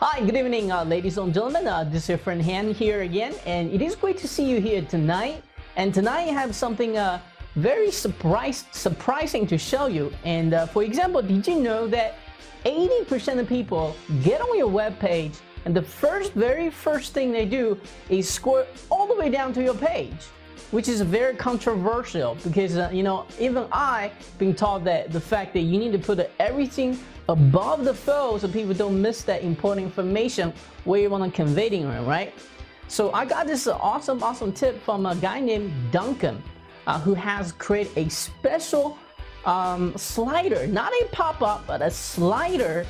Hi, good evening, ladies and gentlemen. This is your friend Han here again, and it is great to see you here tonight. And tonight I have something very surprising to show you. And for example, did you know that 80% of people get on your web page, and the very first thing they do is scroll all the way down to your page, which is very controversial because even I been taught that the fact that you need to put everything above the fold so people don't miss that important information where you want to convey it, right? So I got this awesome tip from a guy named Ducan, who has created a special slider, not a pop-up, but a slider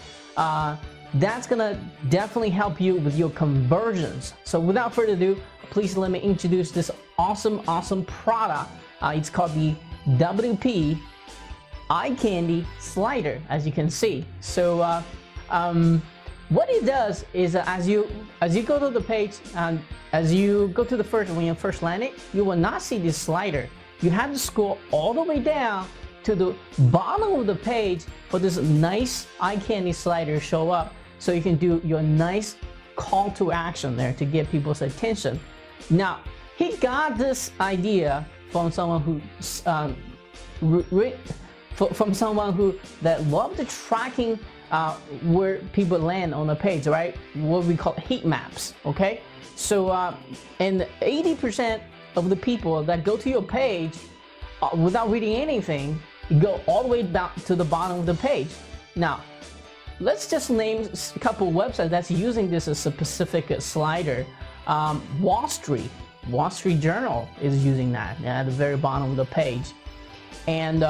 that's gonna definitely help you with your conversions. So without further ado, please let me introduce this awesome product. It's called the WP A.I.D.A slider, as you can see. So what it does is as you go to the page, as you go to the when you first land it, you will not see this slider. You have to scroll all the way down to the bottom of the page for this nice A.I.D.A slider to show up, so you can do your nice call to action there to get people's attention. Now, he got this idea from someone who that loved the tracking where people land on the page, right? What we call heat maps, okay? So and 80% of the people that go to your page without reading anything, go all the way down to the bottom of the page. Now, let's just name a couple of websites that's using this as a specific slider. Wall Street Journal is using that at the very bottom of the page, and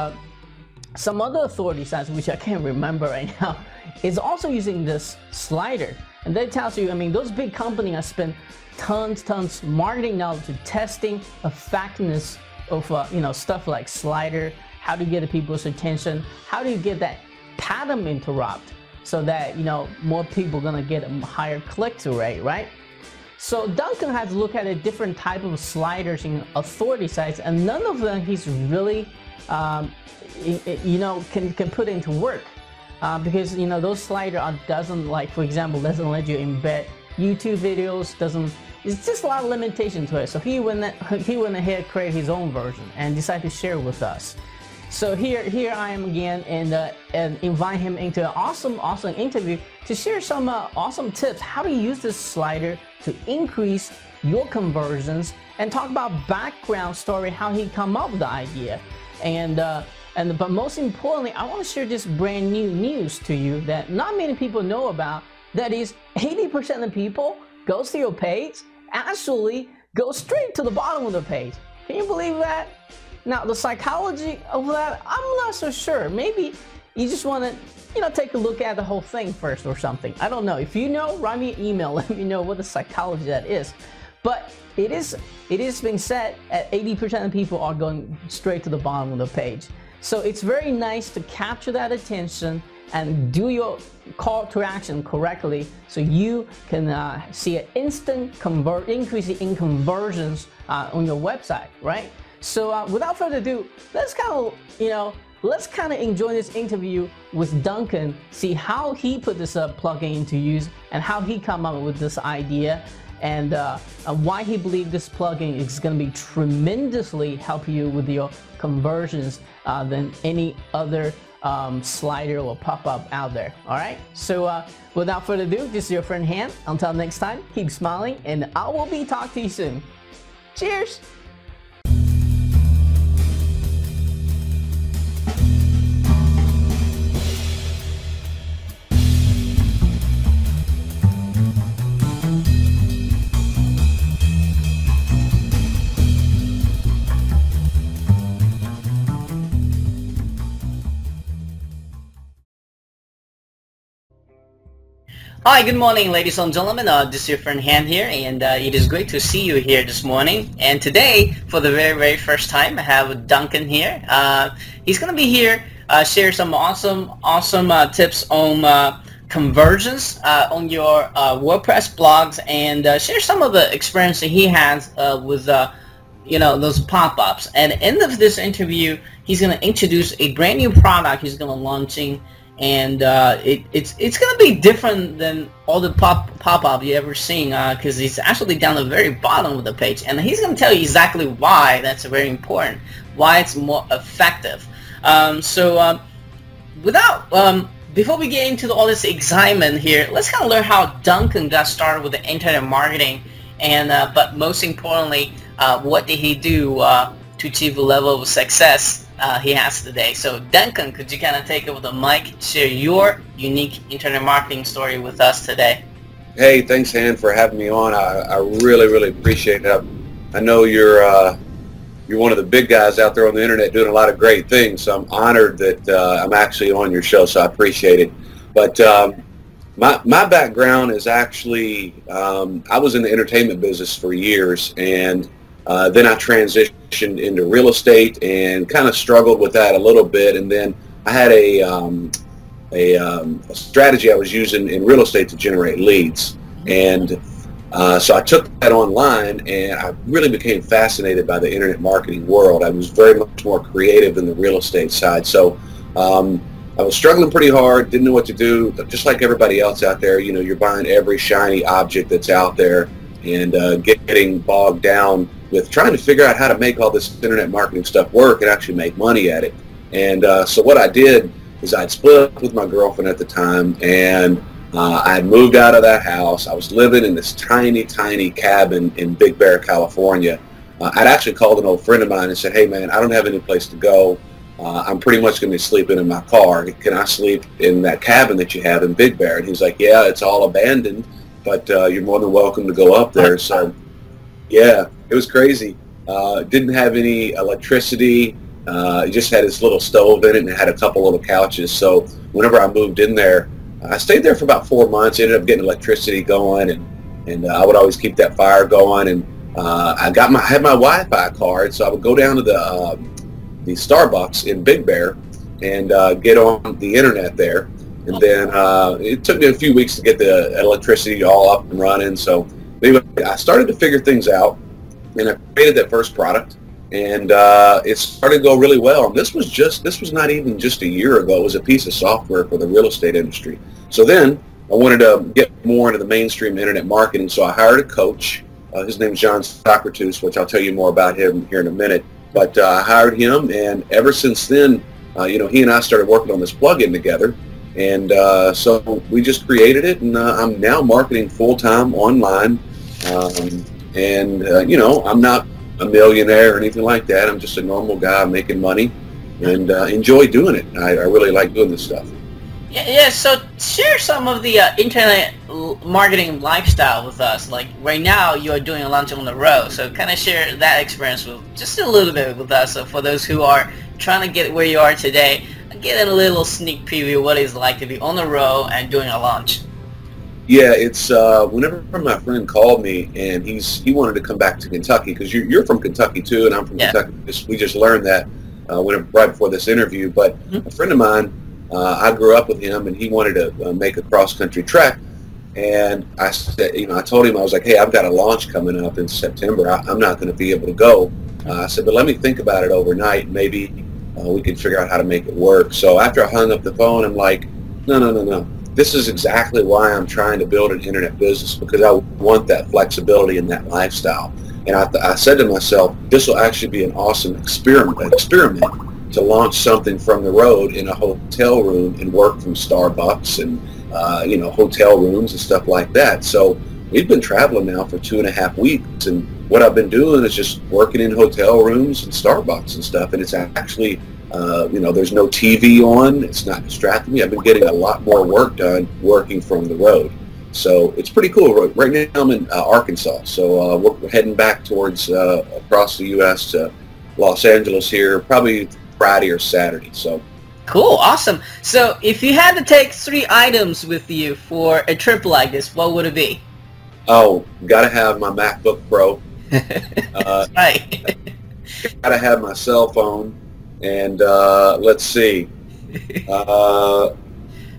some other authority sites, which I can't remember right now, is also using this slider. And that tells you, I mean, those big companies have spent tons marketing knowledge to testing effectiveness of stuff like slider. How do you get the people's attention? How do you get that pattern interrupt so that more people are gonna get a higher click-through rate, right? So Ducan has looked at a different type of sliders in authority sites, and none of them he's really can put into work because those sliders doesn't, like, for example, doesn't let you embed YouTube videos. It's just a lot of limitation to it. So he went ahead, create his own version and decided to share with us. So here I am again, and invite him into an awesome interview to share some awesome tips how to use this slider to increase your conversions, and talk about background story, how he come up with the idea, but most importantly, I want to share this brand new news to you that not many people know about. That is, 80% of people goes to your page actually go straight to the bottom of the page. Can you believe that? Now, the psychology of that, I'm not so sure. Maybe you just want to, take a look at the whole thing first or something. I don't know. If you know, write me an email. Let me know what the psychology that is. But it is being said that 80% of people are going straight to the bottom of the page. So it's very nice to capture that attention and do your call to action correctly, so you can see an instant increase in conversions on your website, right? So without further ado, let's kind of enjoy this interview with Ducan, see how he put this plugin into use and how he come up with this idea, and why he believes this plugin is going to be tremendously help you with your conversions than any other slider or pop-up out there. All right, so without further ado, this is your friend Han. Until next time, keep smiling, and I will be talking to you soon. Cheers. Hi, good morning, ladies and gentlemen. This is your friend Han here, and it is great to see you here this morning. And today, for the very first time, I have Ducan here. He's going to be here, share some awesome tips on conversions on your WordPress blogs, and share some of the experience that he has with those pop-ups. At the end of this interview, he's going to introduce a brand new product he's going to launching. and it's gonna be different than all the pop-up you ever seen, because it's actually down the very bottom of the page, and he's gonna tell you exactly why that's very important, why it's more effective. Before we get into all this excitement here, let's kind of learn how Ducan got started with the internet marketing, and but most importantly, what did he do to achieve the level of success he has today. So Ducan, could you kind of take over the mic, share your unique internet marketing story with us today? Hey, thanks, Han, for having me on. I really, really appreciate it. I know you're one of the big guys out there on the internet doing a lot of great things, so I'm honored that I'm actually on your show, so I appreciate it. But my background is actually, I was in the entertainment business for years, and then I transitioned into real estate and kind of struggled with that a little bit, and then I had a strategy I was using in real estate to generate leads, and so I took that online, and I really became fascinated by the internet marketing world. I was very much more creative than the real estate side. So I was struggling pretty hard, didn't know what to do. Just like everybody else out there, you know, you're buying every shiny object that's out there and getting bogged down with trying to figure out how to make all this internet marketing stuff work and actually make money at it. And so what I did is I'd split up with my girlfriend at the time, and I had moved out of that house. I was living in this tiny, tiny cabin in Big Bear, California. I'd actually called an old friend of mine and said, hey man, I don't have any place to go. I'm pretty much going to be sleeping in my car. Can I sleep in that cabin that you have in Big Bear? And he's like, yeah, it's all abandoned, but you're more than welcome to go up there. So yeah, it was crazy. Didn't have any electricity. It just had this little stove in it, and it had a couple little couches. So whenever I moved in there, I stayed there for about 4 months. Ended up getting electricity going, and I would always keep that fire going. And I had my Wi-Fi card, so I would go down to the Starbucks in Big Bear and get on the internet there. And then it took me a few weeks to get the electricity all up and running. So anyway, I started to figure things out, and I created that first product, and it started to go really well. And this was not even just a year ago. It was a piece of software for the real estate industry. So then I wanted to get more into the mainstream internet marketing, so I hired a coach. His name's John Socrates, which I'll tell you more about him here in a minute. But I hired him, and ever since then, he and I started working on this plugin together. And so we just created it, and I'm now marketing full-time online. I'm not a millionaire or anything like that. I'm just a normal guy making money and enjoy doing it. I really like doing this stuff. Yeah, so share some of the internet marketing lifestyle with us. Like right now you're doing a launch on the road, so kind of share that experience with just a little bit with us. So for those who are trying to get where you are today, get a little sneak preview of what it's like to be on the road and doing a launch. Yeah, it's whenever my friend called me, and he wanted to come back to Kentucky, because you're from Kentucky too, and I'm from Kentucky. We just learned that right before this interview. But a friend of mine, I grew up with him, and he wanted to make a cross-country trek. And I said, I told him, I was like, hey, I've got a launch coming up in September. I'm not going to be able to go. I said, but let me think about it overnight. Maybe we can figure out how to make it work. So after I hung up the phone, I'm like, no. This is exactly why I'm trying to build an internet business, because I want that flexibility and that lifestyle. And I said to myself, this will actually be an awesome experiment to launch something from the road in a hotel room and work from Starbucks and hotel rooms and stuff like that. So we've been traveling now for 2.5 weeks, and what I've been doing is just working in hotel rooms and Starbucks and stuff. And it's actually there's no TV on. It's not distracting me. I've been getting a lot more work done working from the road. So it's pretty cool. Right now I'm in Arkansas. So we're heading back towards across the U.S. to Los Angeles here, probably Friday or Saturday. So cool. Awesome. So if you had to take 3 items with you for a trip like this, what would it be? Oh, got to have my MacBook Pro. Right. Got to have my cell phone. And let's see,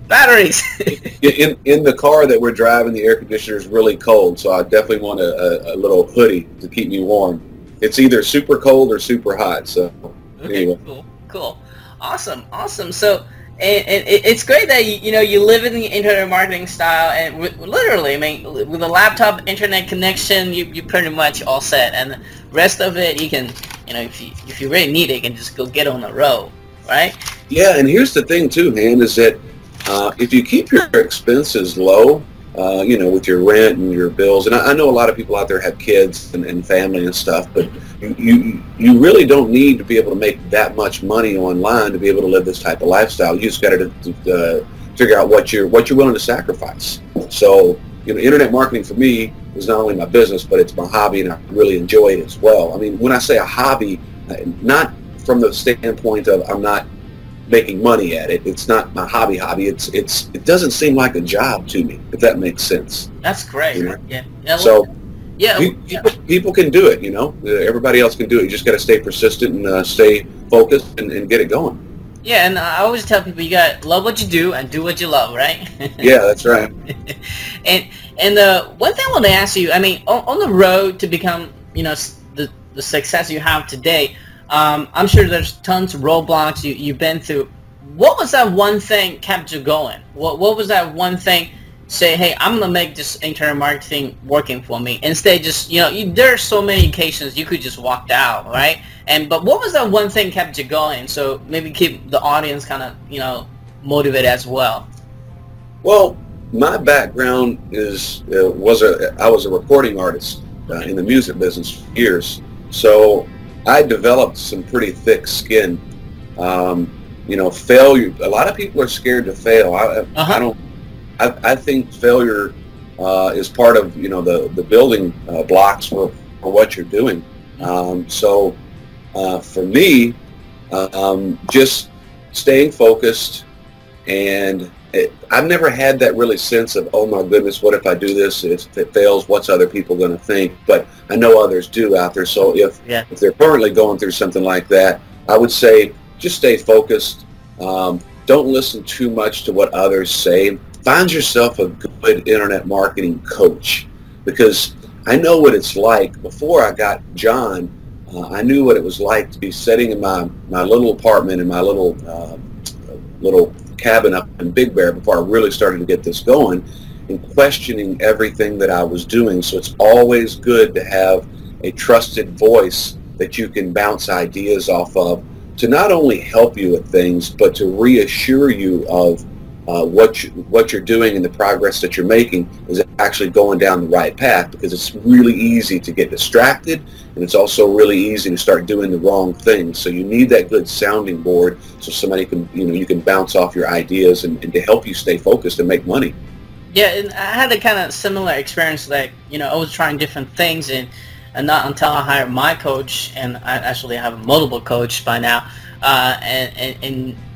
batteries. in the car that we're driving, the air conditioner is really cold, so I definitely want a little hoodie to keep me warm. It's either super cold or super hot. So okay, anyway. cool, awesome. So And it's great that you live in the internet marketing style, and literally, I mean, with a laptop internet connection, you pretty much all set, and the rest of it you can, if you really need it, you can just go get on the road, right? Yeah, and here's the thing too, man, is that if you keep your expenses low, with your rent and your bills, and I know a lot of people out there have kids and family and stuff, but you really don't need to be able to make that much money online to be able to live this type of lifestyle. You just got to figure out what you're willing to sacrifice. So, internet marketing for me is not only my business, but it's my hobby, and I really enjoy it as well. I mean, when I say a hobby, not from the standpoint of I'm not making money at it. It's not my hobby. It doesn't seem like a job to me, if that makes sense. That's great. Yeah. So people can do it. Everybody else can do it. You just got to stay persistent and stay focused and get it going. Yeah, and I always tell people you got to love what you do and do what you love, right? Yeah, that's right. and one thing I want to ask you, I mean, on the road to become the success you have today. I'm sure there's tons of roadblocks you've been through. What was that one thing kept you going? What was that one thing? Say, hey, I'm gonna make this internet marketing working for me. Instead, just there are so many occasions you could just walk out, right? But what was that one thing kept you going? So maybe keep the audience kind of motivated as well. Well, my background I was a recording artist in the music business for years, so I developed some pretty thick skin. Failure. A lot of people are scared to fail. I think failure is part of the building blocks for what you're doing. So for me, just staying focused, and I've never had that really sense of, oh my goodness, what if I do this? If it fails, what's other people going to think? But I know others do out there. So if they're currently going through something like that, I would say just stay focused. Don't listen too much to what others say. Find yourself a good internet marketing coach, because I know what it's like. Before I got John, I knew what it was like to be sitting in my little apartment in my little cabin up in Big Bear before I really started to get this going, and questioning everything that I was doing. So it's always good to have a trusted voice that you can bounce ideas off of, to not only help you with things, but to reassure you of what you're doing and the progress that you're making is actually going down the right path, because it's really easy to get distracted, and it's also really easy to start doing the wrong things. So you need that good sounding board so somebody can, you can bounce off your ideas and to help you stay focused and make money. Yeah, and I had a kind of similar experience. Like, I was trying different things, and not until I hired my coach, and I actually have a multiple coach by now,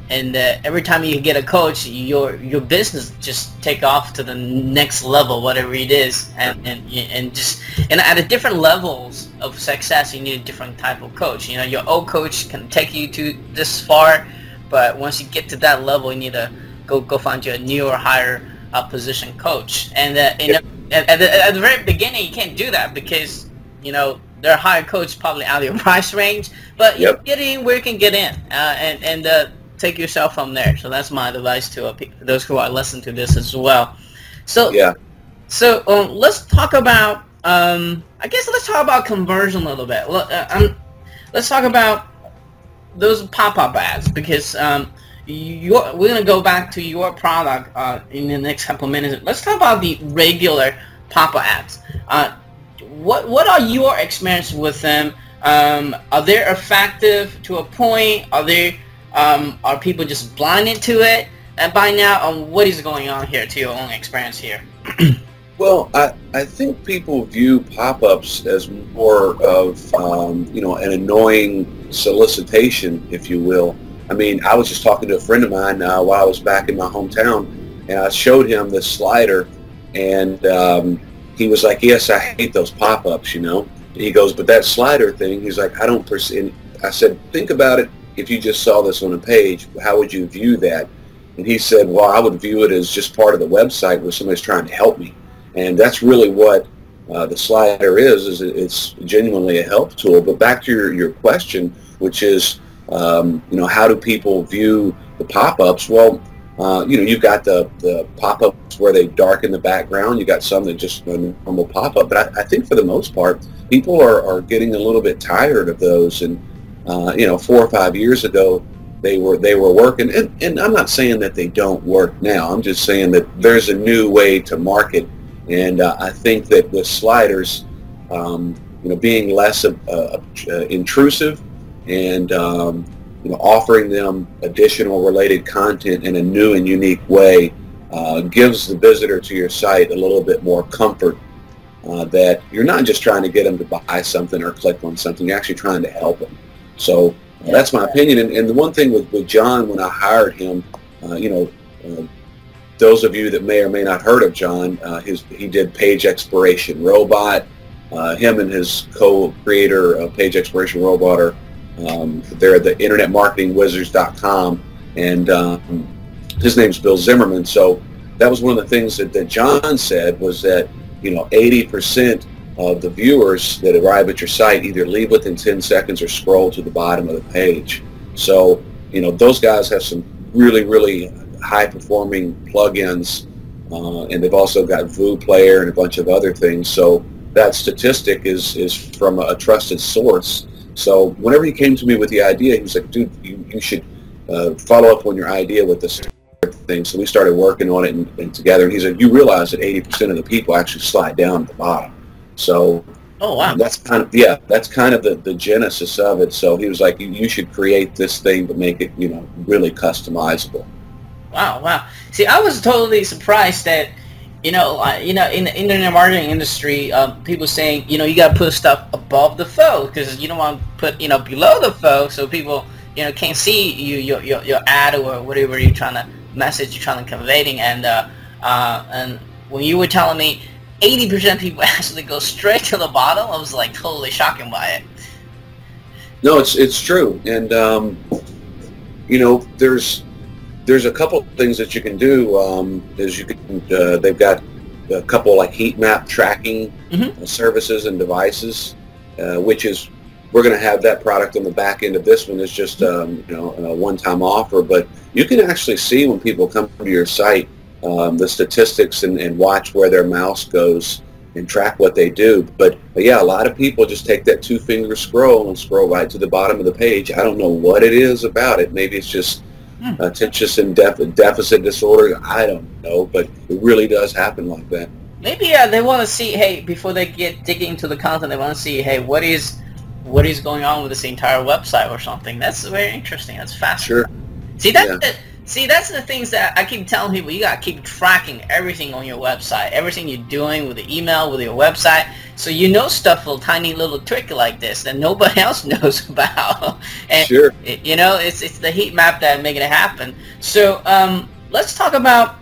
and every time you get a coach, your business just take off to the next level, whatever it is, and at a different levels of success, you need a different type of coach. Your old coach can take you to this far, but once you get to that level, you need to go find you a new or higher position coach. And at the very beginning, you can't do that because they're higher coach probably out of your price range, but you get in where you can get in, and take yourself from there. So that's my advice to those who are listening to this as well. So let's talk about let's talk about conversion a little bit. Let's talk about those pop-up ads, because we're going to go back to your product in the next couple of minutes. Let's talk about the regular pop-up ads. What are your experience with them? Are they effective to a point? Are people just blinded to it? And by now, what is going on here to your own experience here? Well, I think people view pop-ups as more of an annoying solicitation, if you will. I mean, I was just talking to a friend of mine while I was back in my hometown, and I showed him this slider, and he was like, "Yes, I hate those pop-ups." He goes, "But that slider thing," he's like, "I don't." I said, "Think about it. If you just saw this on a page, how would you view that?" And he said, "Well, I would view it as just part of the website where somebody's trying to help me." And that's really what the slider is it's genuinely a help tool. But back to your question, which is, You know, how do people view the pop-ups? Well, you know, you've got the pop-ups where they darken the background. You got some that just a normal pop-up. But I think for the most part, people are getting a little bit tired of those. And you know, 4 or 5 years ago, they were working. And I'm not saying that they don't work now. I'm just saying that there's a new way to market. And I think that with sliders, you know, being less intrusive and you know, offering them additional related content in a new and unique way gives the visitor to your site a little bit more comfort that you're not just trying to get them to buy something or click on something, you're actually trying to help them. So that's my opinion. And the one thing with John, when I hired him, you know, those of you that may or may not heard of John, he did Page Exploration Robot. Him and his co-creator of Page Exploration Robot are they're at the internetmarketingwizards.com, and his name's Bill Zimmerman. So that was one of the things that John said, was that, you know, 80% of the viewers that arrive at your site either leave within 10 seconds or scroll to the bottom of the page. So, you know, those guys have some really high-performing plugins, and they've also got VU Player and a bunch of other things. So that statistic is from a trusted source. So whenever he came to me with the idea, he was like, dude, you should follow up on your idea with this thing. So we started working on it and together. And he said, you realize that 80% of the people actually slide down at the bottom. So oh wow, that's kind of the genesis of it. So he was like, you should create this thing, but make it, you know, really customizable. Wow. See, I was totally surprised that, you know, in the internet marketing industry, people saying, you know, you got to put stuff above the fold because you don't want to put, you know, below the fold so people, you know, can't see your ad or whatever you're trying to message you're trying to conveying. And when you were telling me 80% of people actually go straight to the bottom, I was like totally shocking by it. No, it's true, and you know, there's a couple of things that you can do. Is you can they've got a couple like heat map tracking services and devices, which is, we're going to have that product on the back end of this one. It's just you know, a one-time offer, but you can actually see when people come to your site the statistics and watch where their mouse goes and track what they do. But yeah, a lot of people just take that two-finger scroll and scroll right to the bottom of the page. I don't know what it is about it. Maybe it's just attention deficit disorder. I don't know, but it really does happen like that. Maybe they want to see, hey, before they get digging into the content, they want to see, hey, what is going on with this entire website or something. That's very interesting. That's fascinating. Sure. See, that's the things that I keep telling people. You got to keep tracking everything on your website, everything you're doing with the email, with your website, so you know stuff, a tiny little trick like this that nobody else knows about. And, sure. You know, it's the heat map that making it happen. So let's talk about,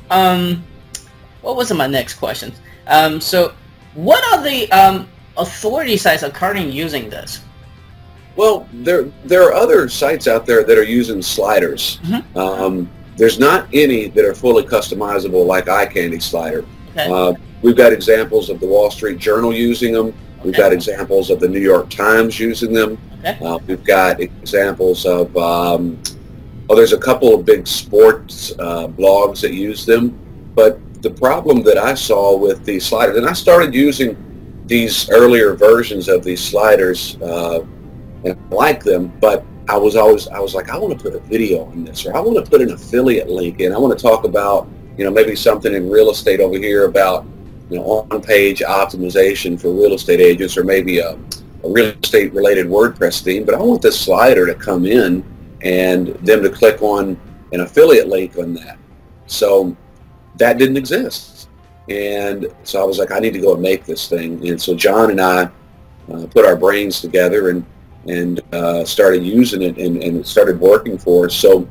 what was my next question? So what are the authority sites that are currently using this? Well, there are other sites out there that are using sliders. There's not any that are fully customizable like iCandy slider. Okay. We've got examples of the Wall Street Journal using them. We've got examples of the New York Times using them. Okay. We've got examples of, there's a couple of big sports blogs that use them. But the problem that I saw with these sliders, and I started using these earlier versions of these sliders, and I like them, but I was like, I want to put a video on this, or I want to put an affiliate link in. I want to talk about, you know, maybe something in real estate over here about, you know, on-page optimization for real estate agents, or maybe a real estate related WordPress theme. But I want this slider to come in and them to click on an affiliate link on that. So that didn't exist. And so I was like, I need to go and make this thing. And so John and I put our brains together and started using it, and it started working for us. So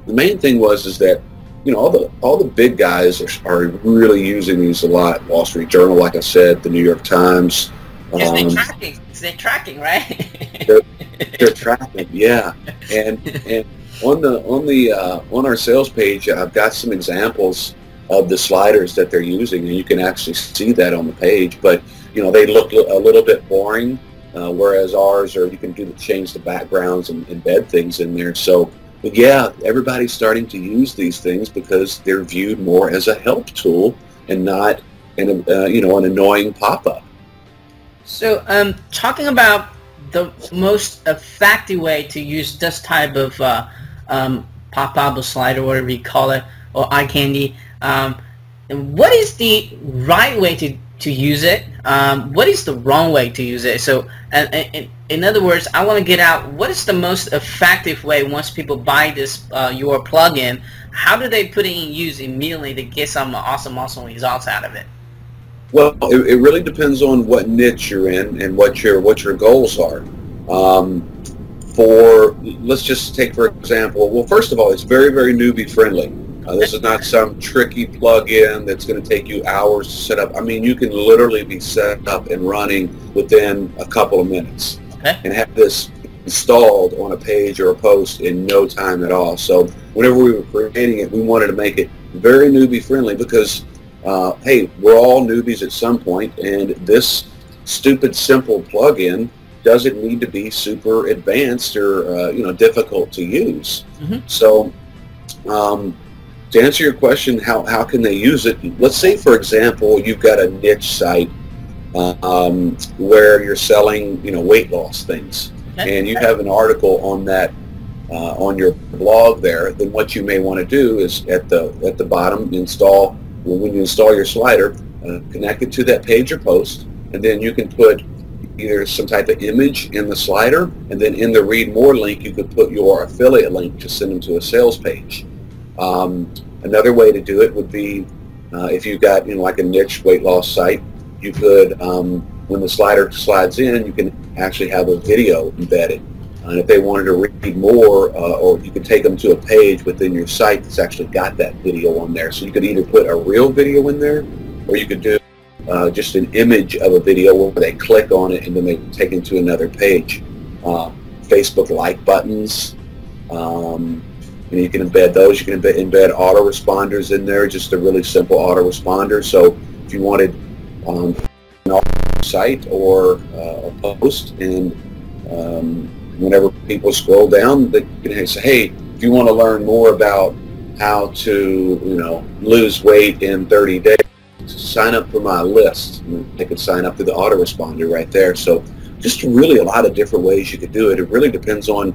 the main thing is that, you know, all the big guys are really using these a lot. Wall Street Journal, like I said, the New York Times. They're tracking, right? they're tracking, yeah. And on our sales page, I've got some examples of the sliders that they're using, and you can actually see that on the page. But you know, they look a little bit boring. whereas ours are you can change the backgrounds and embed things in there. So, but yeah, everybody's starting to use these things because they're viewed more as a help tool and not an annoying pop-up. So, talking about the most effective way to use this type of pop-up or slider, whatever you call it, or eye candy, what is the right way to use it? What is the wrong way to use it? So, in other words, I want to get out what is the most effective way once people buy this your plugin. How do they put it in use immediately to get some awesome results out of it? Well, it really depends on what niche you're in and what your goals are. Let's just take for example. Well, first of all, it's very, very newbie friendly. This is not some tricky plug-in that's going to take you hours to set up. I mean, you can literally be set up and running within a couple of minutes, okay, and have this installed on a page or a post in no time at all. So whenever we were creating it, we wanted to make it very newbie friendly because, hey, we're all newbies at some point, and this stupid simple plug-in doesn't need to be super advanced or difficult to use. Mm-hmm. So to answer your question, how can they use it? Let's say, for example, you've got a niche site where you're selling, weight loss things, okay, and you have an article on that on your blog there. Then what you may want to do is at the bottom when you install your slider, connect it to that page or post, and then you can put either some type of image in the slider, and then in the read more link you could put your affiliate link to send them to a sales page. Another way to do it would be if you've got like a niche weight loss site, you could when the slider slides in, you can actually have a video embedded, and if they wanted to read more, or you could take them to a page within your site that's actually got that video on there. So you could either put a real video in there, or you could do just an image of a video where they click on it and then they take them to another page. Facebook like buttons. And you can embed those. You can embed autoresponders in there, just a really simple autoresponder. So if you wanted an site or a post, and whenever people scroll down, they can say, hey, if you want to learn more about how to lose weight in 30 days, sign up for my list. And they could sign up through the autoresponder right there. So just really a lot of different ways you could do it. It really depends on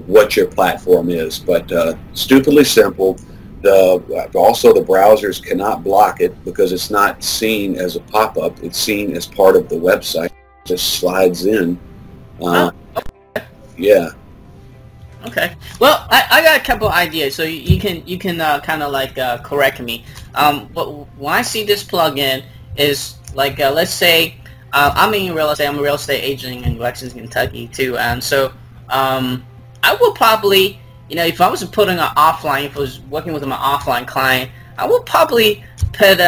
what your platform is, but stupidly simple. Also the browsers cannot block it because it's not seen as a pop-up. It's seen as part of the website. It just slides in. Okay. Yeah. Okay. Well, I got a couple ideas, so you can kind of like correct me. But when I see this plugin is like let's say I'm in real estate. I'm a real estate agent in Lexington, Kentucky too, and so I will probably, if I was putting an offline, if I was working with an offline client, I would probably put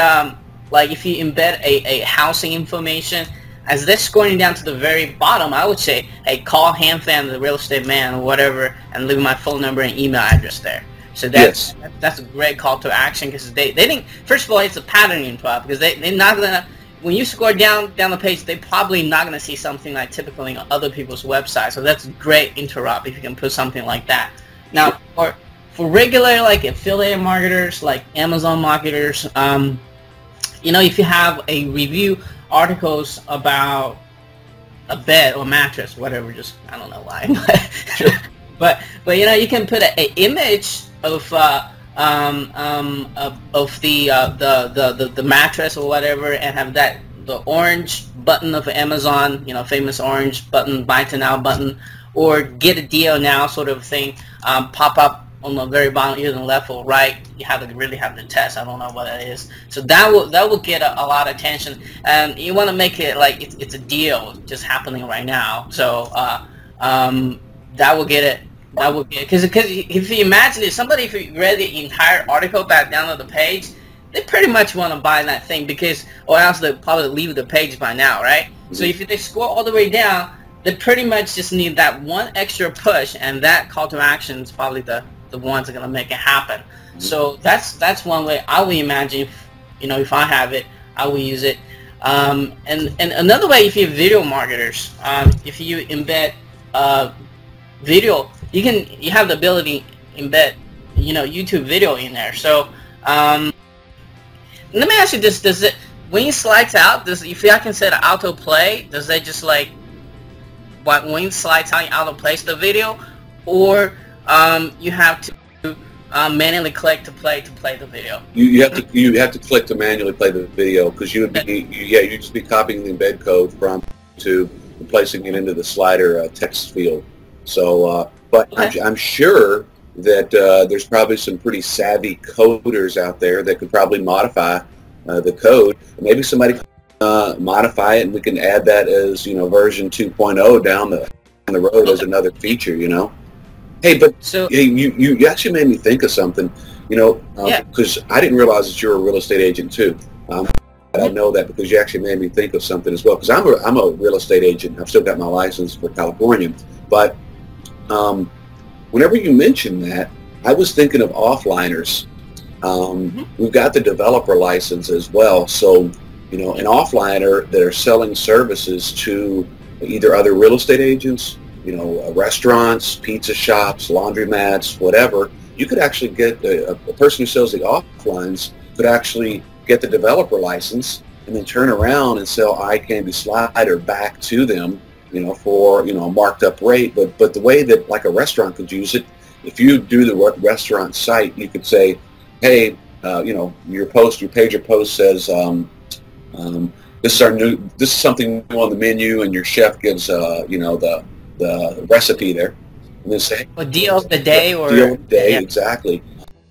like if you embed a housing information, as they're scrolling down to the very bottom, I would say, hey, call Hamfam, the real estate man, or whatever, and leave my phone number and email address there. So that's a great call to action, because they think, first of all, it's a patterning problem, because they're not gonna, when you scroll down the page, they're probably not gonna see something like typically on other people's websites. So that's a great interrupt if you can put something like that. Now, for regular like affiliate marketers, like Amazon marketers, if you have a review articles about a bed or mattress, whatever, just I don't know why, but you can put an image of the mattress or whatever, and have the orange button of Amazon, famous orange button, buy to now button, or get a deal now sort of thing, pop up on the very bottom, either on the left or right. You have to really have the test. I don't know what that is. So that will get a lot of attention, and you want to make it like it's a deal just happening right now. So that will get it. That will get, because if you imagine it, if you read the entire article back down to the page, they pretty much want to buy that thing, or else they'll probably leave the page by now, right? Mm-hmm. So if they scroll all the way down, they pretty much just need that one extra push, and that call to action is probably the ones that are going to make it happen. Mm-hmm. So that's one way I would imagine, if I have it, I will use it. And another way, if you're video marketers, if you embed video, you have the ability to embed, YouTube video in there. So let me ask you this: does it, when it slides out, if I can set auto play, does that just like when it slides out, you auto plays the video, or you have to manually click to play the video? You have to click to manually play the video, because you'd just be copying the embed code from to and placing it into the slider text field. So, but okay. I'm sure that there's probably some pretty savvy coders out there that could probably modify the code. Maybe somebody modify it, and we can add that as version 2.0 down the road as another feature. Hey, but so, hey, you actually made me think of something, because I didn't realize that you're a real estate agent too. I know that because you actually made me think of something as well, because I'm a real estate agent. I've still got my license for California, but whenever you mentioned that, I was thinking of offliners. We've got the developer license as well, so an offliner that are selling services to either other real estate agents, restaurants, pizza shops, laundromats, whatever. You could actually get a person who sells the offlines could actually get the developer license and then turn around and sell eye candy slider back to them, for a marked up rate. But the way that like a restaurant could use it, if you do the restaurant site, you could say, hey, your page or post says, this is something new on the menu, and your chef gives the recipe there, and then say, a deal of the day, or deal of the day, exactly.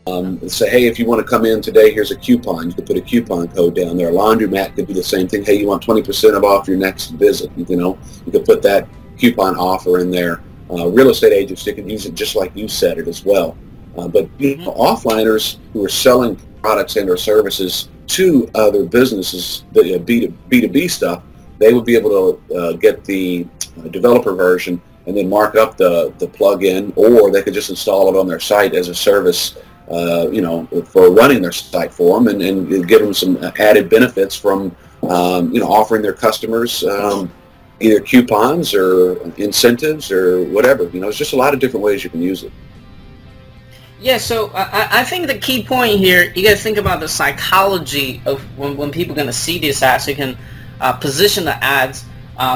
And say, hey, if you want to come in today, here's a coupon. You could put a coupon code down there. A laundromat could do the same thing. Hey, you want 20% off your next visit? You could put that coupon offer in there. Real estate agents, they can use it just like you said it as well. But offliners who are selling products and or services to other businesses, the B2B stuff, they would be able to get the developer version and then mark up the plugin, or they could just install it on their site as a service, for running their site for them, and give them some added benefits from, offering their customers either coupons or incentives or whatever. There's just a lot of different ways you can use it. Yeah, so I think the key point here, you got to think about the psychology of when people are going to see these ads, so you can position the ads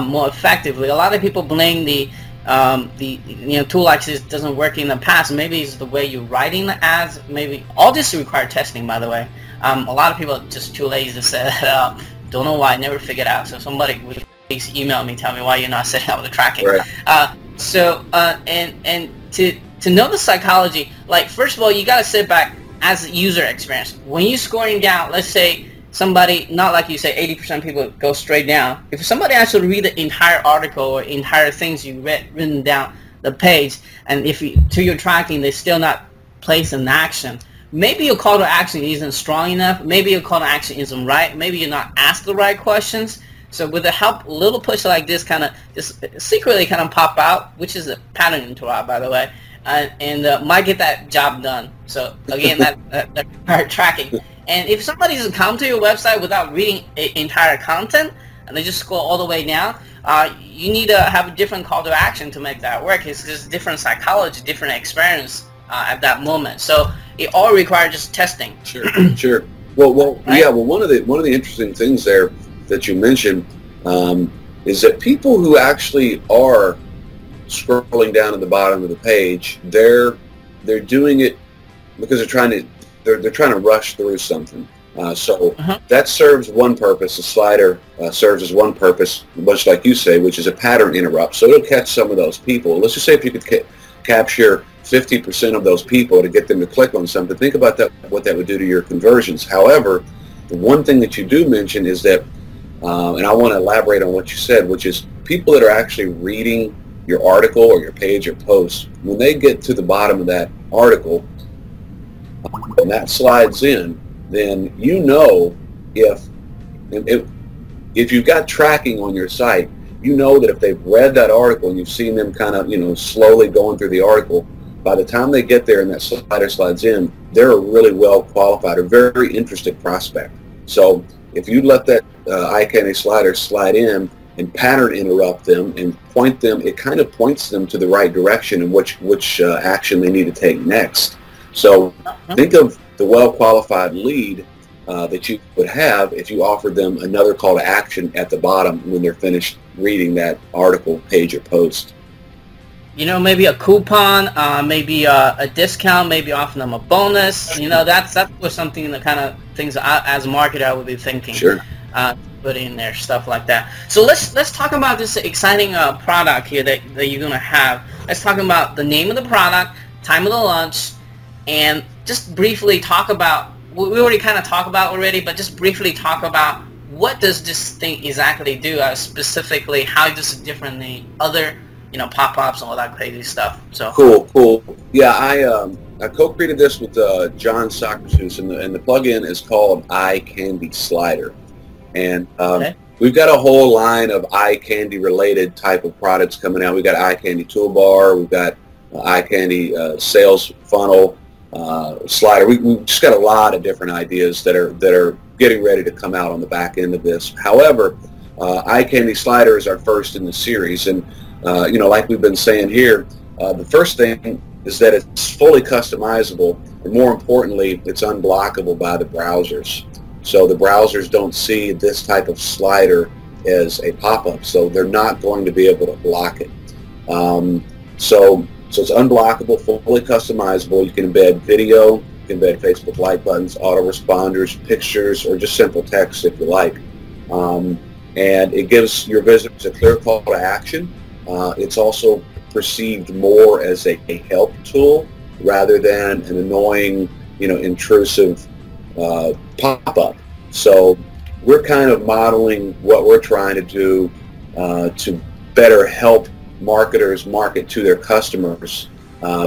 more effectively. A lot of people blame the tool like this doesn't work in the past. Maybe it's the way you're writing the ads. Maybe all this require testing, by the way. A lot of people are just too lazy to set it up. Don't know why, never figured out. So somebody would please email me, tell me why you're not setting up the tracking. Right. And to know the psychology, like, first of all, you got to sit back as a user experience. When you're scoring down, let's say somebody, not like you say 80% of people go straight down. If somebody actually read the entire article or entire things you written down the page, and if to your tracking they still not place an action, maybe your call to action isn't strong enough. Maybe your call to action isn't right. Maybe you're not asked the right questions. So with the help, a little push like this kind of just secretly kind of pop out, which is a pattern interrupt, by the way, and might get that job done. So again, that tracking. And if somebody doesn't come to your website without reading entire content, and they just scroll all the way down, you need to have a different call to action to make that work. It's just different psychology, different experience at that moment. So it all requires just testing. Sure, sure. Well, right? Yeah. Well, one of the interesting things there that you mentioned is that people who actually are scrolling down at the bottom of the page, they're doing it because they're trying to rush through something. So that serves one purpose. The slider serves as one purpose, much like you say, which is a pattern interrupt. So it'll catch some of those people. Let's just say if you could capture 50% of those people to get them to click on something, think about that, what that would do to your conversions. However, the one thing that you do mention is that, and I want to elaborate on what you said, which is people that are actually reading your article or your page or post, when they get to the bottom of that article and that slides in, then if you've got tracking on your site, you know that if they've read that article and you've seen them kind of, slowly going through the article, by the time they get there and that slider slides in, they're a really well qualified or very interested prospect. So if you let that eye candy slider slide in and pattern interrupt them and point them, it kind of points them to the right direction and which action they need to take next. So think of the well-qualified lead that you would have if you offered them another call to action at the bottom when they're finished reading that article, page, or post. You know, maybe a coupon, maybe a discount, maybe offering them a bonus. You know, that's was something, the kind of things as a marketer I would be thinking. Sure. Put in there, stuff like that. So let's talk about this exciting product here that you're gonna have. Let's talk about the name of the product, time of the launch, and just briefly talk about. We already kind of talked about already, but just briefly talk about what does this thing exactly do, specifically how this is different than the other, you know, pop-ups and all that crazy stuff. So cool. Yeah, I co-created this with John Socrates, and the plugin is called Eye Candy Slider, and we've got a whole line of eye candy related type of products coming out. We've got Eye Candy Toolbar, we've got Eye Candy Sales Funnel. Slider. We've just got a lot of different ideas that are getting ready to come out on the back end of this. However, Eye Candy Slider is our first in the series, and you know, like we've been saying here, the first thing is that it's fully customizable, and more importantly, it's unblockable by the browsers. So the browsers don't see this type of slider as a pop-up, so they're not going to be able to block it. So it's unblockable, fully customizable. You can embed video, you can embed Facebook like buttons, autoresponders, pictures, or just simple text if you like. And it gives your visitors a clear call to action. It's also perceived more as a help tool rather than an annoying, you know, intrusive pop-up. So we're kind of modeling what we're trying to do to better help marketers market to their customers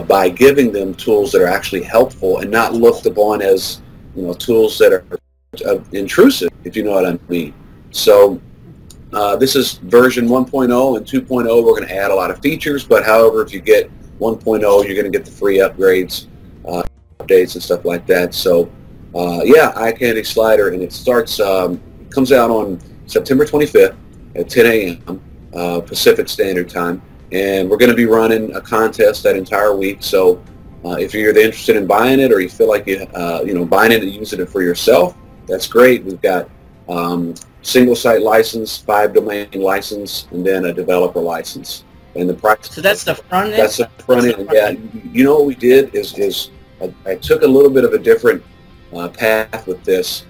by giving them tools that are actually helpful and not looked upon as, you know, tools that are intrusive, if you know what I mean. So this is version 1.0, and 2.0 we're going to add a lot of features, but however, if you get 1.0 you're going to get the free upgrades, updates and stuff like that. So yeah, Eye Candy Slider, and it starts comes out on September 25th at 10 a.m. Pacific Standard Time, and we're going to be running a contest that entire week. So if you're interested in buying it, or you feel like you know, buying it and using it for yourself, that's great. We've got single site license, 5 domain license, and then a developer license. And the price. So that's the front end. That's the front end. Yeah. You know what we did is I took a little bit of a different path with this.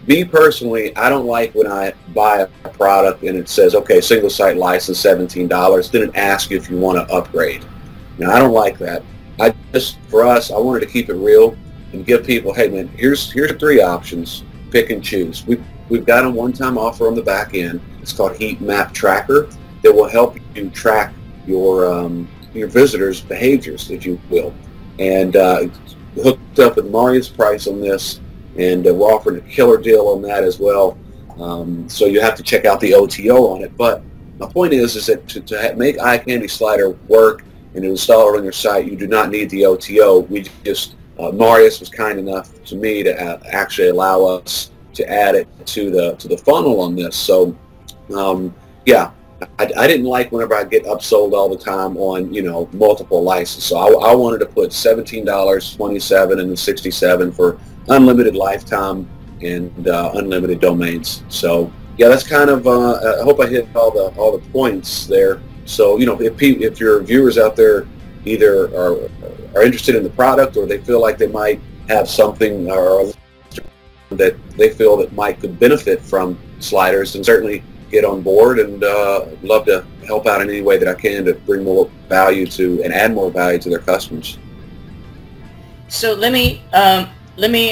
Me personally, I don't like when I buy a product and it says, okay, single site license, $17, then it asks you if you want to upgrade. Now, I don't like that. For us, I wanted to keep it real and give people, hey man, here's 3 options, pick and choose. We've got a one-time offer on the back end. It's called Heat Map Tracker that will help you track your visitors' behaviors, if you will. And hooked up with Maria's price on this, and we're offering a killer deal on that as well. So you have to check out the OTO on it. But my point is that to make Eye Candy Slider work and to install it on your site, you do not need the OTO. We just, Marius was kind enough to me to actually allow us to add it to the funnel on this. So yeah, I didn't like whenever I get upsold all the time on, you know, multiple licenses. So I wanted to put $17, $27, and then $67 for unlimited lifetime and unlimited domains. So yeah, that's kind of I hope I hit all the points there. So, you know, if your viewers out there either are interested in the product, or they feel like they might have something or that they feel that could benefit from sliders, then certainly get on board, and love to help out in any way that I can to bring more value to and add more value to their customers. So let me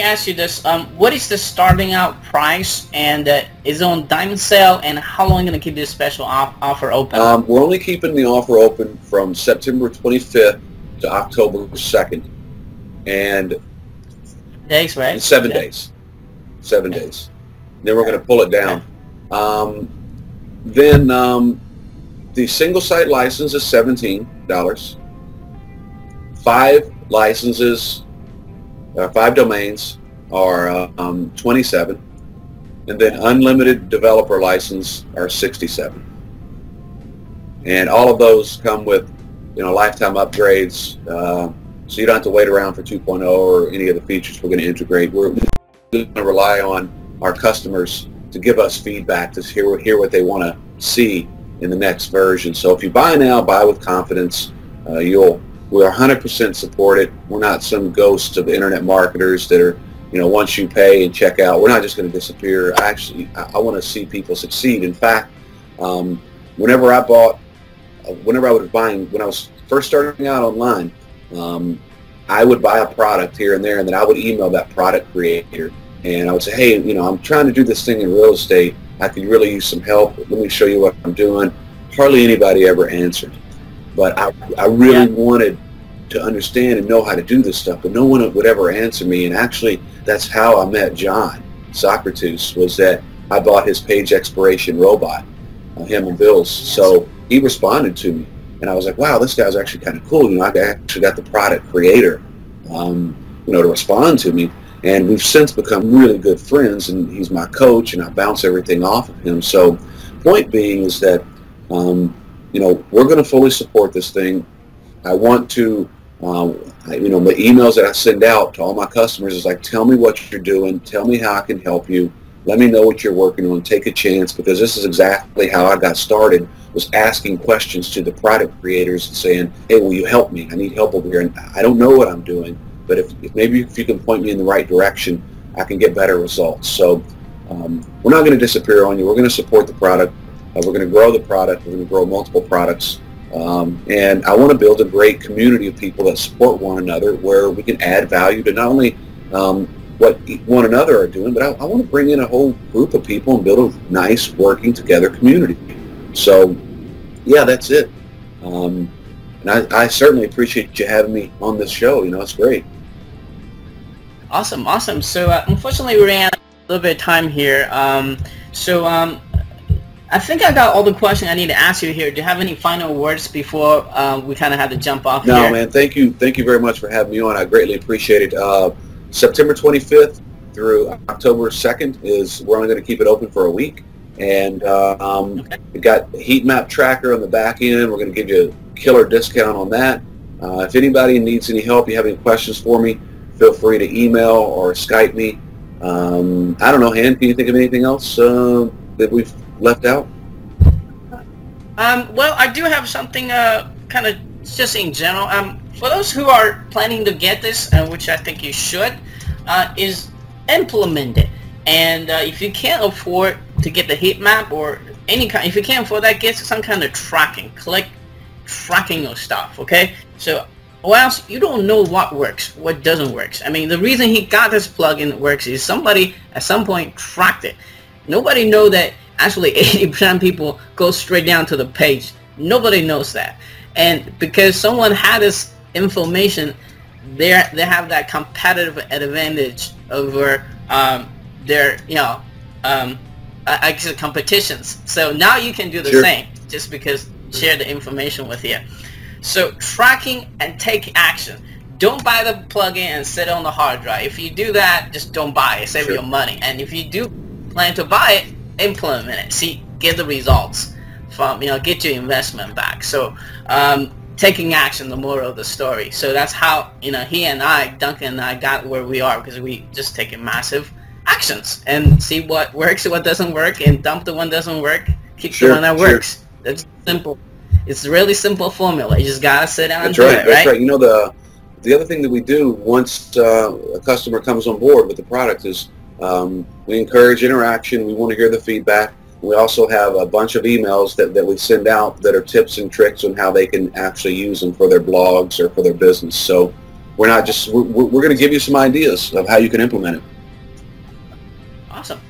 ask you this: what is the starting out price, and is it on diamond sale, and how long are you going to keep this special offer open? We're only keeping the offer open from September 25th to October 2nd, and days, right? 7 days. 7 days. Then we're going to pull it down. Then the single site license is $17. 5 licenses, 5 domains are $27. and then unlimited developer license are $67. And all of those come with, lifetime upgrades, so you don't have to wait around for 2.0 or any of the features we're going to integrate. We're going to rely on our customers to give us feedback, to hear what they want to see in the next version. So if you buy now, buy with confidence. We'll 100% support it. We're not some ghosts of internet marketers that are, once you pay and check out, we're not just going to disappear. I want to see people succeed. In fact, whenever I was first starting out online, I would buy a product here and there, and then I would email that product creator, and I would say, hey, I'm trying to do this thing in real estate. I could really use some help. Let me show you what I'm doing. Hardly anybody ever answered. But I really wanted to understand and know how to do this stuff, but no one would ever answer me. And actually, that's how I met John Socrates, was that I bought his page expiration robot, him and Bill's. So he responded to me, and I was like, wow, this guy's actually kind of cool. I actually got the product creator, to respond to me. And we've since become really good friends, and he's my coach, and I bounce everything off of him. So point being is that, we're going to fully support this thing. I want to, my emails that I send out to all my customers is like, tell me what you're doing. Tell me how I can help you. Let me know what you're working on. Take a chance, because this is exactly how I got started, was asking questions to the product creators and saying, hey, will you help me? I need help over here, and I don't know what I'm doing. But if you can point me in the right direction, I can get better results. So we're not going to disappear on you. We're going to support the product. We're going to grow the product. We're going to grow multiple products. And I want to build a great community of people that support one another, where we can add value to not only what one another are doing, but I want to bring in a whole group of people and build a nice working together community. So, yeah, that's it. And I certainly appreciate you having me on this show. It's great. Awesome. So unfortunately, we ran a little bit of time here. I think I got all the questions I need to ask you here. Do you have any final words before we kind of have to jump off here? No, man. Thank you very much for having me on. I greatly appreciate it. September 25th through October 2nd is, we're only going to keep it open for a week. And we got a heat map tracker on the back end. We're going to give you a killer discount on that. If anybody needs any help, you have any questions for me, feel free to email or Skype me. I don't know, Han, can you think of anything else that we've left out? Well, I do have something kind of just in general. For those who are planning to get this, which I think you should, is implement it. And if you can't afford to get the heat map or any kind, if you can't afford that, get some kind of tracking. Click tracking your stuff, okay? So, or else you don't know what works, what doesn't work. I mean, the reason he got this plugin that works is somebody at some point tracked it. Nobody know that actually 80% of people go straight down to the page. Nobody knows that. And because someone had this information, they have that competitive advantage over their, I guess, competitions. So now you can do the same, just because share the information with you. So tracking and take action. Don't buy the plugin and sit on the hard drive. If you do that, just don't buy it. Save your money. And if you do plan to buy it, implement it. See, get the results from, get your investment back. So taking action, the moral of the story. So that's how, he and I, Duncan and I, got where we are, because we just taking massive actions and see what works, what doesn't work, and dump the one that doesn't work, keep the one that works. That's simple. It's a really simple formula. You just gotta sit down and do it, right? That's right. The other thing that we do once a customer comes on board with the product is we encourage interaction. We want to hear the feedback. We also have a bunch of emails that we send out that are tips and tricks on how they can actually use them for their blogs or for their business. So we're not just, we're going to give you some ideas of how you can implement it.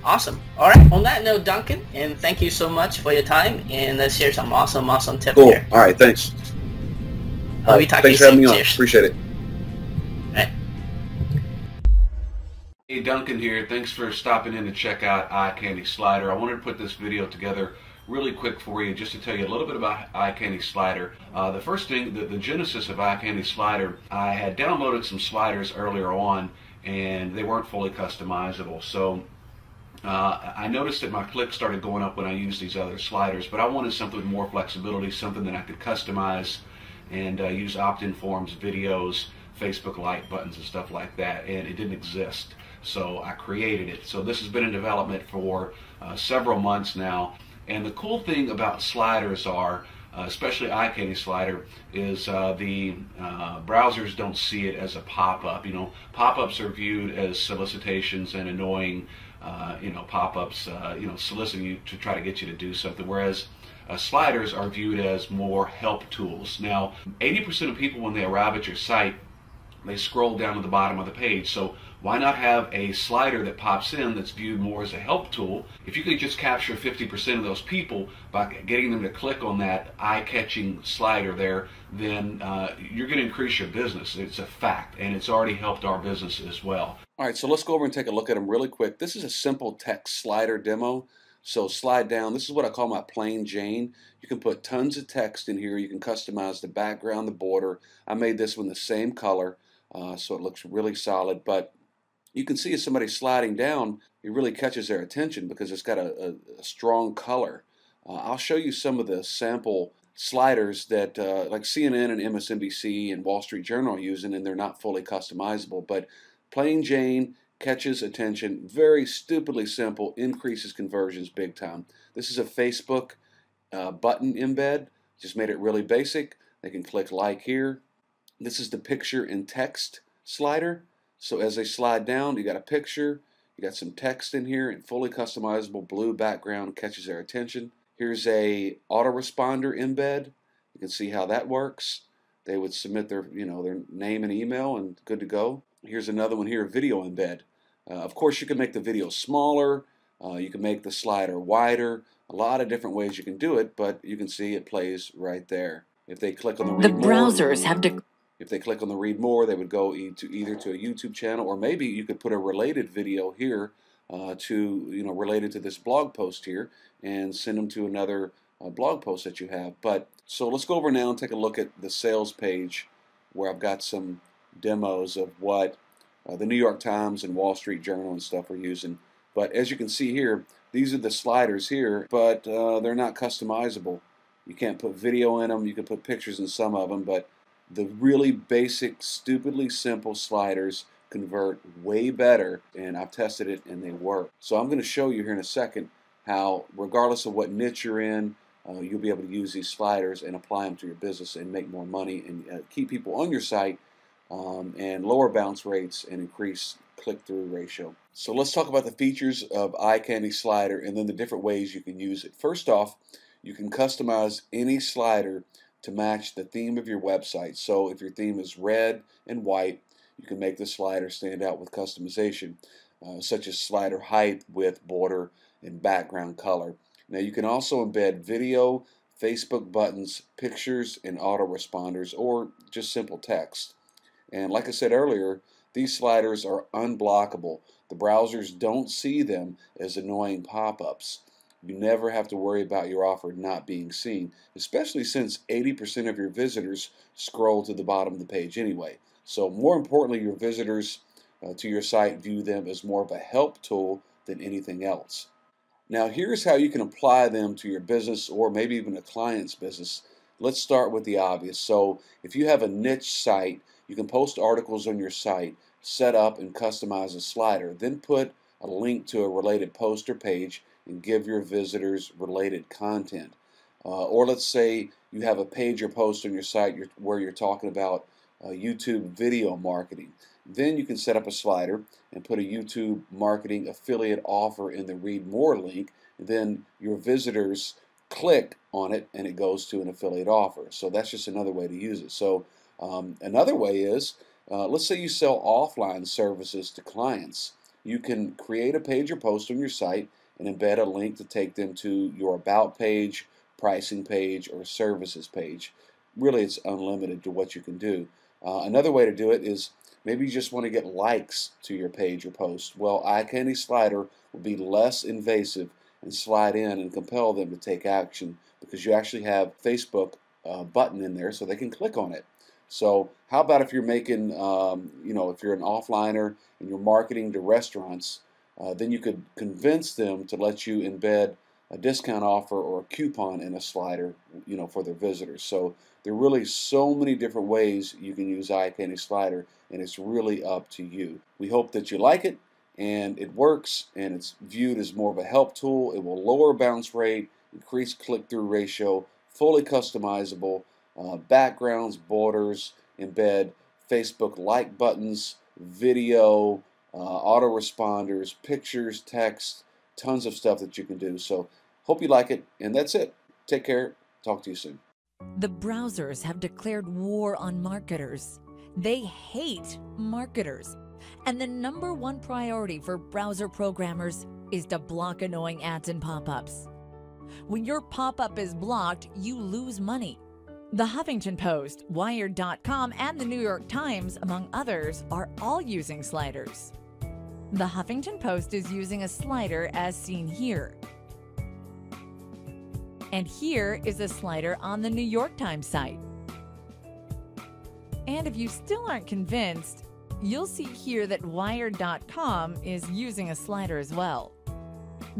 Awesome. All right. On that note, Duncan, and thank you so much for your time, and let's share some awesome tips here. All right. Thanks. Thanks for having me on. Appreciate it. All right. Hey, Duncan here. Thanks for stopping in to check out Eye Candy Slider. I wanted to put this video together really quick for you, just to tell you a little bit about Eye Candy Slider. The first thing, the genesis of Eye Candy Slider, I had downloaded some sliders earlier on, and they weren't fully customizable. So I noticed that my clicks started going up when I used these other sliders, but I wanted something with more flexibility, something that I could customize and use opt-in forms, videos, Facebook like buttons and stuff like that, and it didn't exist. So I created it. So this has been in development for several months now. And the cool thing about sliders are, especially iCandy slider, is the browsers don't see it as a pop-up. You know, pop-ups are viewed as solicitations and annoying, pop-ups, soliciting you to try to get you to do something, whereas sliders are viewed as more help tools. Now, 80% of people, when they arrive at your site, they scroll down to the bottom of the page. So why not have a slider that pops in that's viewed more as a help tool? If you could just capture 50% of those people by getting them to click on that eye-catching slider there, then you're going to increase your business. It's a fact, and it's already helped our business as well. All right, so let's go over and take a look at them really quick. This is a simple text slider demo. So slide down. This is what I call my plain Jane. You can put tons of text in here. You can customize the background, the border. I made this one the same color. So it looks really solid, but you can see as somebody's sliding down, it really catches their attention because it's got a strong color. I'll show you some of the sample sliders that like CNN and MSNBC and Wall Street Journal are using, and they're not fully customizable, but plain Jane catches attention, very stupidly simple, increases conversions big time. This is a Facebook button embed, just made it really basic. They can click like here. This is the picture and text slider. So as they slide down, you got a picture, you got some text in here, and fully customizable blue background catches their attention. Here's a autoresponder embed. You can see how that works. They would submit their, their name and email, and good to go. Here's another one here, video embed. Of course, you can make the video smaller. You can make the slider wider. A lot of different ways you can do it, but you can see it plays right there. If they click on the read more, browsers have to. If they click on the read more, they would go either to a YouTube channel, or maybe you could put a related video here related to this blog post here, and send them to another blog post that you have. But so let's go over now and take a look at the sales page, where I've got some demos of what the New York Times and Wall Street Journal and stuff are using. But as you can see here, these are the sliders here, but they're not customizable. You can't put video in them. You can put pictures in some of them, but the really basic, stupidly simple sliders convert way better, and I've tested it and they work. So I'm going to show you here in a second how, regardless of what niche you're in, you'll be able to use these sliders and apply them to your business and make more money and keep people on your site, and lower bounce rates and increase click-through ratio. So let's talk about the features of iCandy Slider and then the different ways you can use it. First off, you can customize any slider to match the theme of your website. So if your theme is red and white, you can make the slider stand out with customization, such as slider height, width, border, and background color. Now you can also embed video, Facebook buttons, pictures, and autoresponders, or just simple text. And like I said earlier, these sliders are unblockable. The browsers don't see them as annoying pop-ups. You never have to worry about your offer not being seen, especially since 80% of your visitors scroll to the bottom of the page anyway. So more importantly, your visitors to your site view them as more of a help tool than anything else. Now here's how you can apply them to your business, or maybe even a client's business. Let's start with the obvious. So if you have a niche site, you can post articles on your site, set up and customize a slider, then put a link to a related post or page and give your visitors related content. Or let's say you have a page or post on your site where you're talking about YouTube video marketing. Then you can set up a slider and put a YouTube marketing affiliate offer in the read more link. Then your visitors click on it and it goes to an affiliate offer. So that's just another way to use it. So another way is, let's say you sell offline services to clients. You can create a page or post on your site and embed a link to take them to your about page, pricing page, or services page. Really, it's unlimited to what you can do. Another way to do it is maybe you just want to get likes to your page or post. Well, iCandy Slider will be less invasive and slide in and compel them to take action, because you actually have Facebook button in there so they can click on it. So how about if you're making, if you're an offliner and you're marketing to restaurants, then you could convince them to let you embed a discount offer or a coupon in a slider, for their visitors. So there are really so many different ways you can use Eye Candy Slider, and it's really up to you. We hope that you like it, and it works, and it's viewed as more of a help tool. It will lower bounce rate, increase click-through ratio, fully customizable, backgrounds, borders, embed Facebook like buttons, video, autoresponders, pictures, text, tons of stuff that you can do. So hope you like it, and that's it. Take care. Talk to you soon. The browsers have declared war on marketers. They hate marketers. And the #1 priority for browser programmers is to block annoying ads and pop-ups. When your pop-up is blocked, you lose money. The Huffington Post, Wired.com, and the New York Times, among others, are all using sliders. The Huffington Post is using a slider as seen here. And here is a slider on the New York Times site. And if you still aren't convinced, you'll see here that Wired.com is using a slider as well.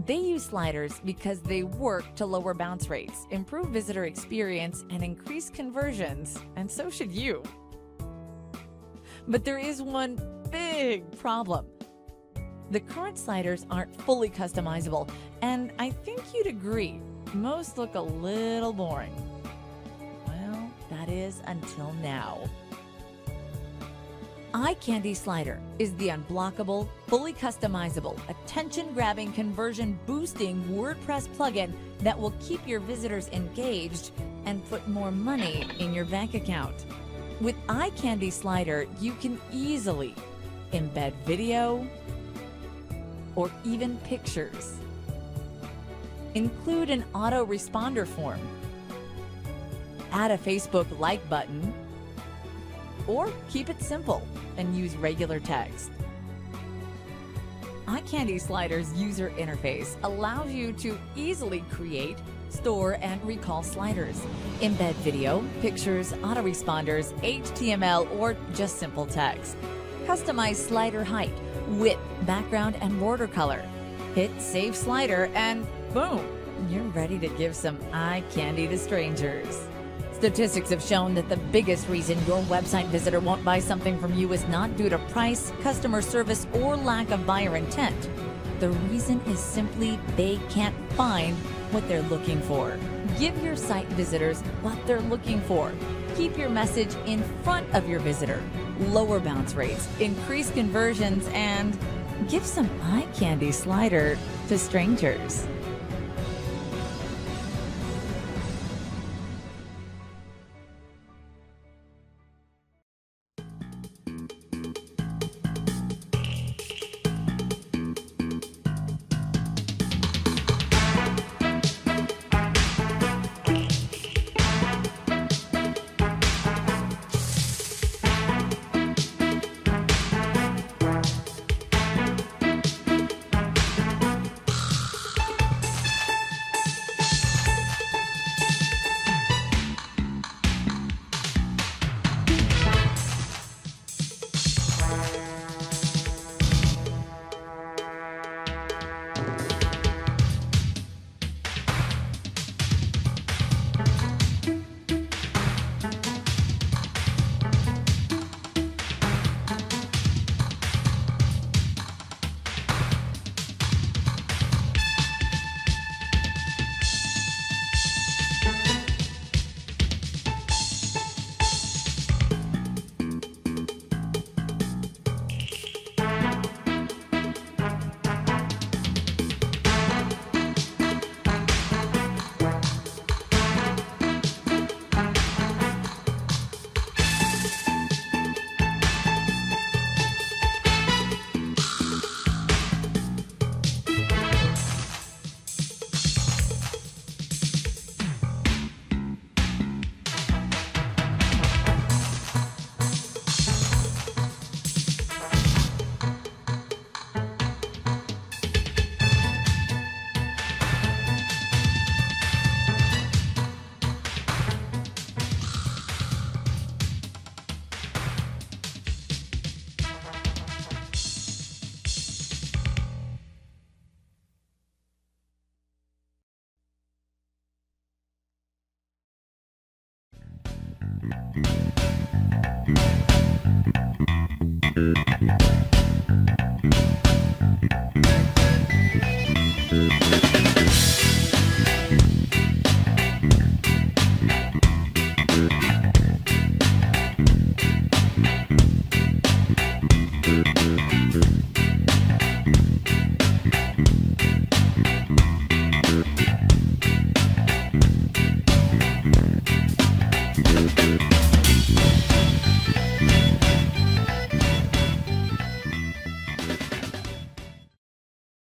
They use sliders because they work to lower bounce rates, improve visitor experience, and increase conversions, and so should you. But there is one big problem. The current sliders aren't fully customizable, and I think you'd agree, most look a little boring. Well, that is until now. Eye Candy Slider is the unblockable, fully customizable, attention-grabbing, conversion-boosting WordPress plugin that will keep your visitors engaged and put more money in your bank account. With Eye Candy Slider, you can easily embed video or even pictures, include an autoresponder form, add a Facebook like button, or keep it simple and use regular text. Eye Candy Slider's user interface allows you to easily create, store, and recall sliders, embed video, pictures, autoresponders, HTML, or just simple text. Customize slider height, width, background, and border color. Hit Save Slider and boom, you're ready to give some eye candy to strangers. Statistics have shown that the biggest reason your website visitor won't buy something from you is not due to price, customer service, or lack of buyer intent. The reason is simply they can't find what they're looking for. Give your site visitors what they're looking for. Keep your message in front of your visitor. Lower bounce rates, increase conversions, and give some eye candy slider to strangers.